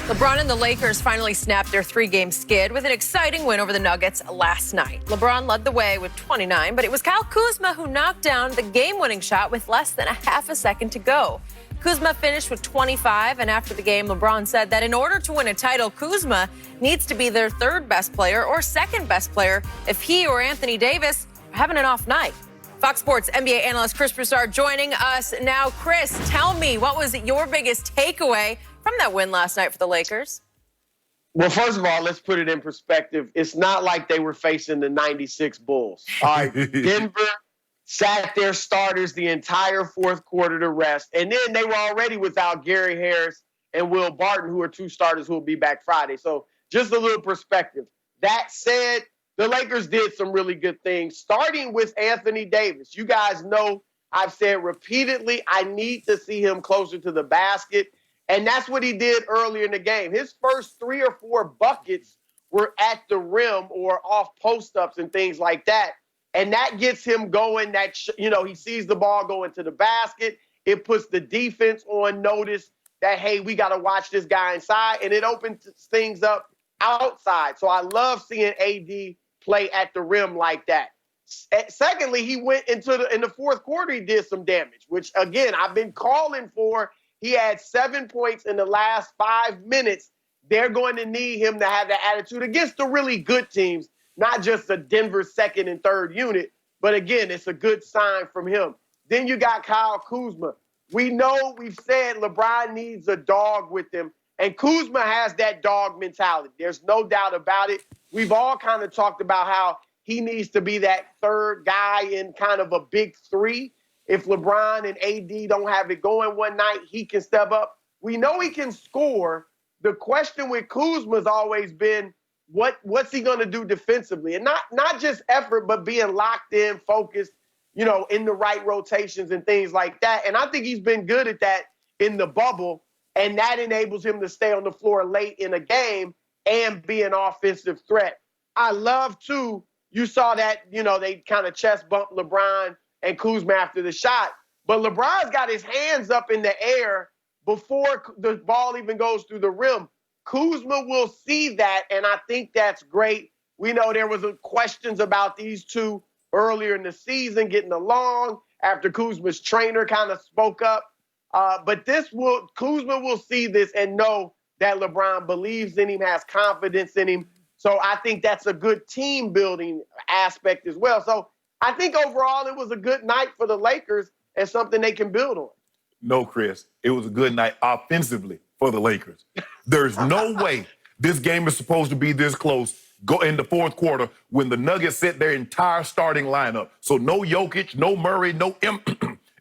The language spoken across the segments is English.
LeBron and the Lakers finally snapped their three-game skid with an exciting win over the Nuggets last night. LeBron led the way with 29, but it was Kyle Kuzma who knocked down the game-winning shot with less than a half a second to go. Kuzma finished with 25, and after the game, LeBron said that in order to win a title, Kuzma needs to be their third best player or second best player if he or Anthony Davis are having an off night. Fox Sports NBA analyst Chris Broussard joining us now. Chris, tell me, what was your biggest takeaway from that win last night for the Lakers? Well, first of all, let's put it in perspective. It's not like they were facing the 96 Bulls. All right, Denver sat their starters the entire fourth quarter to rest, and then they were already without Gary Harris and Will Barton, who are two starters who will be back Friday. So just a little perspective. That said, the Lakers did some really good things, starting with Anthony Davis. You guys know I've said repeatedly I need to see him closer to the basket. And that's what he did earlier in the game. His first 3 or 4 buckets were at the rim or off post-ups and things like that. And that gets him going. He sees the ball going to the basket. It puts the defense on notice that, hey, we got to watch this guy inside. And it opens things up outside. So I love seeing AD play at the rim like that. Secondly, he went in the fourth quarter, he did some damage, which, again, I've been calling for. He had 7 points in the last 5 minutes. They're going to need him to have that attitude against the really good teams, not just the Denver second and third unit. But again, it's a good sign from him. Then you got Kyle Kuzma. We've said LeBron needs a dog with him, and Kuzma has that dog mentality. There's no doubt about it. We've all kind of talked about how he needs to be that third guy in kind of a big three. If LeBron and AD don't have it going one night, he can step up. We know he can score. The question with Kuzma has always been, what's he going to do defensively? And not just effort, but being locked in, focused, in the right rotations and things like that. And I think he's been good at that in the bubble, and that enables him to stay on the floor late in a game and be an offensive threat. I love, too, you saw that, they kind of chest bumped LeBron and Kuzma after the shot. But LeBron's got his hands up in the air before the ball even goes through the rim. Kuzma will see that, and I think that's great. We know there was questions about these two earlier in the season getting along after Kuzma's trainer kind of spoke up. But Kuzma will see this and know that LeBron believes in him, has confidence in him. So I think that's a good team-building aspect as well. So I think overall it was a good night for the Lakers and something they can build on. No, Chris, it was a good night offensively for the Lakers. There's no way this game is supposed to be this close go in the fourth quarter when the Nuggets set their entire starting lineup. So no Jokic, no Murray, no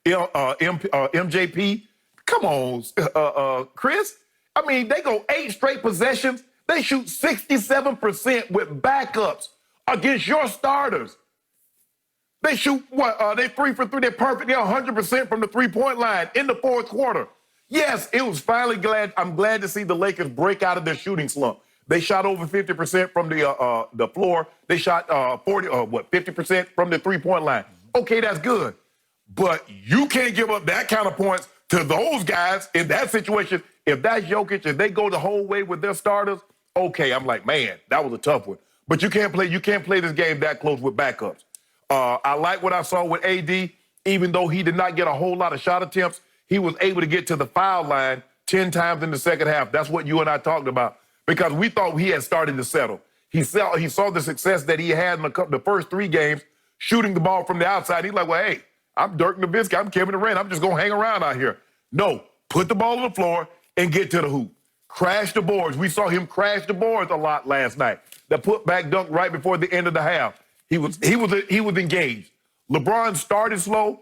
MJP. Come on, Chris. I mean, they go 8 straight possessions. They shoot 67% with backups against your starters. They shoot, they 3 for 3. They're perfect. They're 100% from the three-point line in the fourth quarter. Yes, it was finally I'm glad to see the Lakers break out of their shooting slump. They shot over 50% from the floor. They shot 50% from the three-point line. Okay, that's good. But you can't give up that kind of points to those guys in that situation. If that's Jokic, if they go the whole way with their starters, okay, I'm like, man, that was a tough one. But you can't play this game that close with backups. I like what I saw with AD. Even though he did not get a whole lot of shot attempts, he was able to get to the foul line 10 times in the second half. That's what you and I talked about, because we thought he had started to settle. He saw the success that he had in the first 3 games, shooting the ball from the outside. He's like, well, hey, I'm Dirk Nowitzki. I'm Kevin Durant. I'm just going to hang around out here. No, put the ball on the floor and get to the hoop. Crash the boards. We saw him crash the boards a lot last night. The put-back dunk right before the end of the half. He was engaged. LeBron started slow,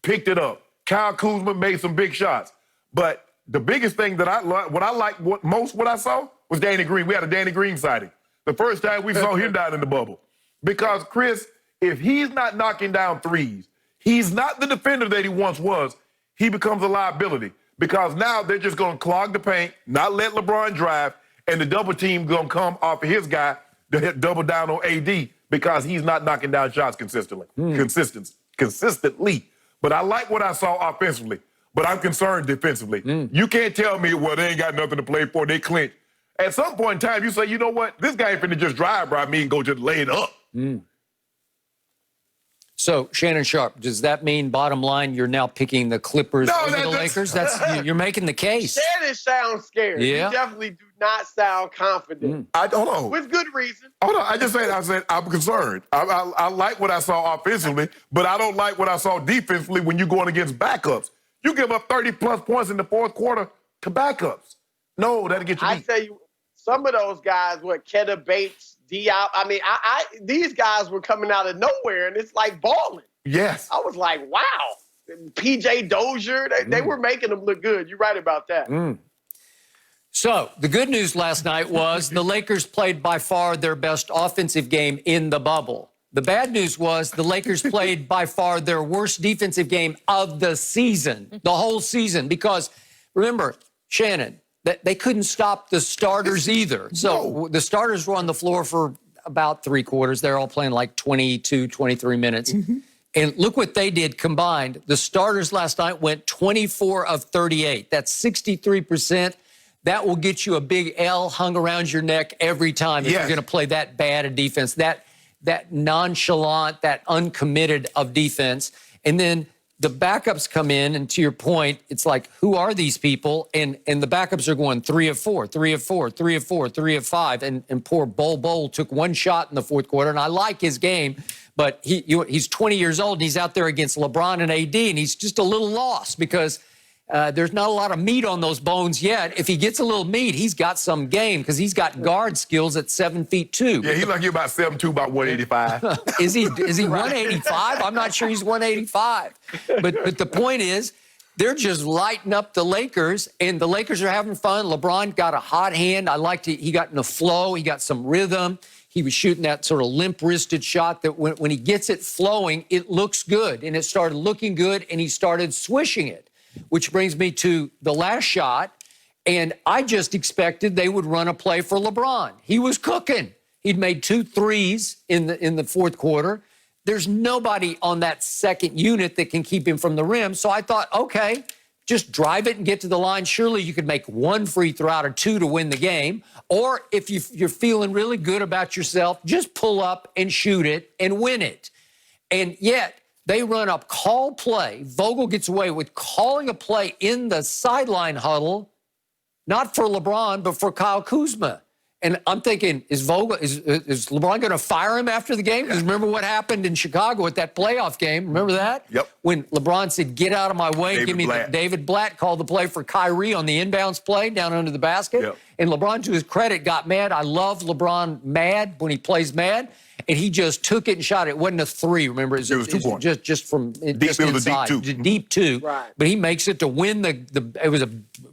picked it up. Kyle Kuzma made some big shots. But the biggest thing that what I saw was Danny Green. We had a Danny Green sighting. The first time we saw him down in the bubble. Because, Chris, if he's not knocking down threes, he's not the defender that he once was, he becomes a liability. Because now they're just going to clog the paint, not let LeBron drive, and the double team going to come off of his guy to hit double down on AD. Because he's not knocking down shots consistently. But I like what I saw offensively. but I'm concerned defensively. You can't tell me, well, they ain't got nothing to play for. They clinch. At some point in time, you say, you know what? This guy ain't finna just drive by me and go just lay it up. So, Shannon Sharp, does that mean, bottom line, you're now picking the Clippers over the Lakers? You're making the case. Shannon sounds scared. Yeah. You definitely do not sound confident. I don't know. With good reason. Hold on. I said I'm concerned. I like what I saw offensively, but I don't like what I saw defensively when you're going against backups. You give up 30-plus points in the fourth quarter to backups. No, that'll get you beat. I tell you, some of those guys, Keta Bates, Diop, I mean, these guys were coming out of nowhere, and it's like balling. Yes. I was like, wow. PJ Dozier, they were making them look good. You're right about that. So, the good news last night was the Lakers played by far their best offensive game in the bubble. The bad news was the Lakers played by far their worst defensive game of the season, the whole season, because remember, Shannon, that they couldn't stop the starters either. So the starters were on the floor for about 3 quarters. They're all playing like 22, 23 minutes. And look what they did combined. The starters last night went 24 of 38. That's 63%. That will get you a big L hung around your neck every time if you're going to play that bad a defense, that nonchalant, that uncommitted of defense. And then the backups come in, and to your point, it's like, who are these people? And the backups are going 3 of 4, 3 of 4, 3 of 4, 3 of 5. And poor Bol took 1 shot in the fourth quarter, and I like his game, but he's 20 years old, and he's out there against LeBron and AD, and he's just a little lost because there's not a lot of meat on those bones yet. If he gets a little meat, he's got some game because he's got guard skills at 7'2". Yeah, he's like you about 7'2", about 185. Is he 185? I'm not sure he's 185. But the point is, they're just lighting up the Lakers, and the Lakers are having fun. LeBron got a hot hand. He got in the flow. He got some rhythm. He was shooting that sort of limp-wristed shot that when he gets it flowing, it looks good. And it started looking good, and he started swishing it. Which brings me to the last shot, and I just expected they would run a play for LeBron. He was cooking. He'd made 2 threes in the fourth quarter. There's nobody on that second unit that can keep him from the rim, so I thought, okay, just drive it and get to the line. Surely you could make 1 free throw out of 2 to win the game, or if you're feeling really good about yourself, just pull up and shoot it and win it. And yet, they run up call play. Vogel gets away with calling a play in the sideline huddle, not for LeBron, but for Kyle Kuzma. And I'm thinking, is LeBron going to fire him after the game? Because remember what happened in Chicago at that playoff game? Remember that? Yep. When LeBron said, get out of my way, David Blatt called the play for Kyrie on the inbounds play down under the basket. Yep. And LeBron, to his credit, got mad. I love LeBron mad when he plays mad. And he just took it and shot it. It wasn't a 3, remember? It was 2 points. Just from Deep, just inside. Deep 2. Right. But he makes it to win it was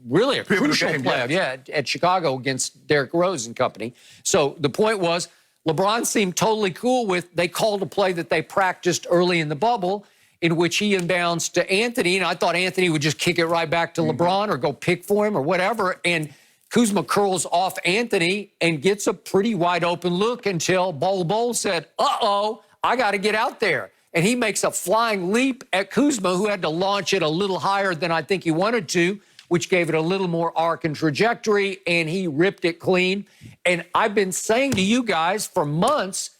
really a crucial game, play, at Chicago against Derrick Rose and company. So the point was, LeBron seemed totally cool with, they called a play that they practiced early in the bubble, in which he inbounds to Anthony, and I thought Anthony would just kick it right back to LeBron or go pick for him or whatever, and Kuzma curls off Anthony and gets a pretty wide open look until Bol said, uh-oh, I got to get out there. And he makes a flying leap at Kuzma, who had to launch it a little higher than I think he wanted to, which gave it a little more arc and trajectory, and he ripped it clean. And I've been saying to you guys for months,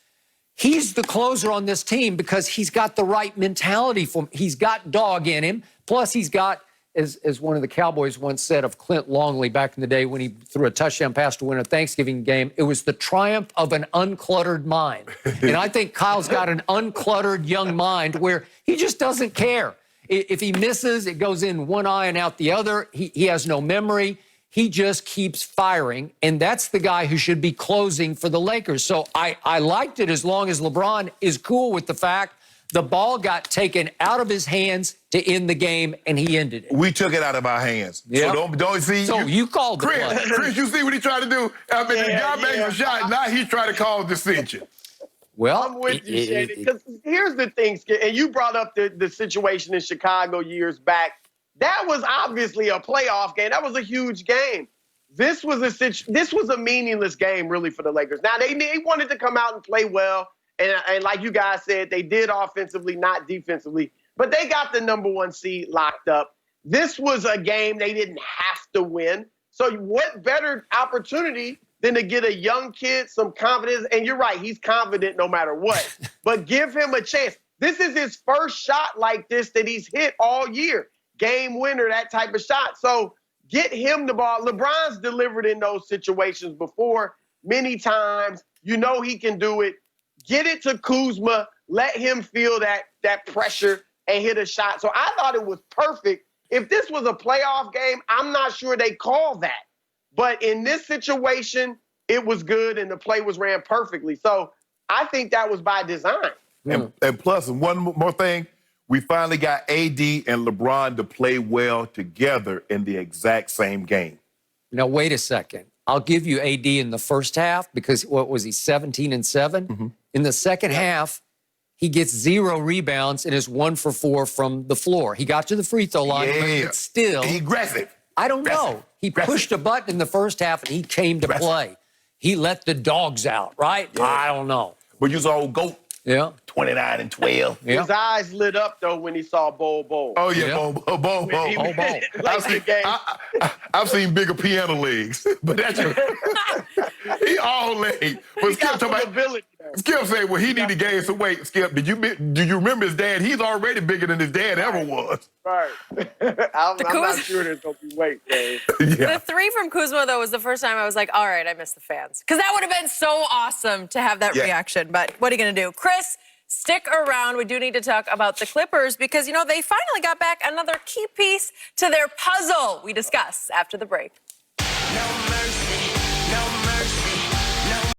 he's the closer on this team because he's got the right mentality for him. He's got dog in him. Plus, he's got, as one of the Cowboys once said of Clint Longley back in the day when he threw a touchdown pass to win a Thanksgiving game, it was the triumph of an uncluttered mind. And I think Kyle's got an uncluttered young mind where he just doesn't care. If he misses, it goes in one eye and out the other. He has no memory. He just keeps firing, and that's the guy who should be closing for the Lakers. So I liked it as long as LeBron is cool with the fact the ball got taken out of his hands to end the game, and he ended it. We took it out of our hands. Yep. So don't see. So you called the play. Chris, you see what he tried to do? I mean, the guy made a shot. Now he's trying to call a decision. Well, I'm with you, Shannon. Because here's the thing, and you brought up the situation in Chicago years back. That was obviously a playoff game. That was a huge game. This was a meaningless game, really, for the Lakers. Now, they wanted to come out and play well. And like you guys said, they did offensively, not defensively. But they got the #1 seed locked up. This was a game they didn't have to win. So what better opportunity than to get a young kid some confidence? And you're right, he's confident no matter what. But give him a chance. This is his first shot like this that he's hit all year. Game winner, that type of shot. So get him the ball. LeBron's delivered in those situations before many times. You know he can do it. Get it to Kuzma. Let him feel that pressure and hit a shot. So I thought it was perfect. If this was a playoff game, I'm not sure they call that. But in this situation, it was good and the play was ran perfectly. So I think that was by design. And plus, one more thing, we finally got AD and LeBron to play well together in the exact same game. Now, wait a second. I'll give you AD in the first half because, what was he, 17 and 7? Mm-hmm. In the second half, he gets 0 rebounds and is 1 for 4 from the floor. He got to the free throw line, but still. He aggressive. I don't know. He pushed a button in the first half and he came to play. He let the dogs out, right? Yeah. I don't know. But you saw GOAT. Yeah. 29 and 12. Yeah. His eyes lit up, though, when he saw Bo. Oh, yeah, Bo. I've seen bigger piano legs, but that's he all leg. But Skip said, well, he need to gain some weight. Skip, do you remember his dad? He's already bigger than his dad ever was. Right. I'm not sure there's going to be weight, man. The 3 from Kuzma, though, was the first time I was like, all right, I miss the fans. Because that would have been so awesome to have that reaction. But what are you going to do? Chris, stick around. We do need to talk about the Clippers because, you know, they finally got back another key piece to their puzzle. We discuss after the break.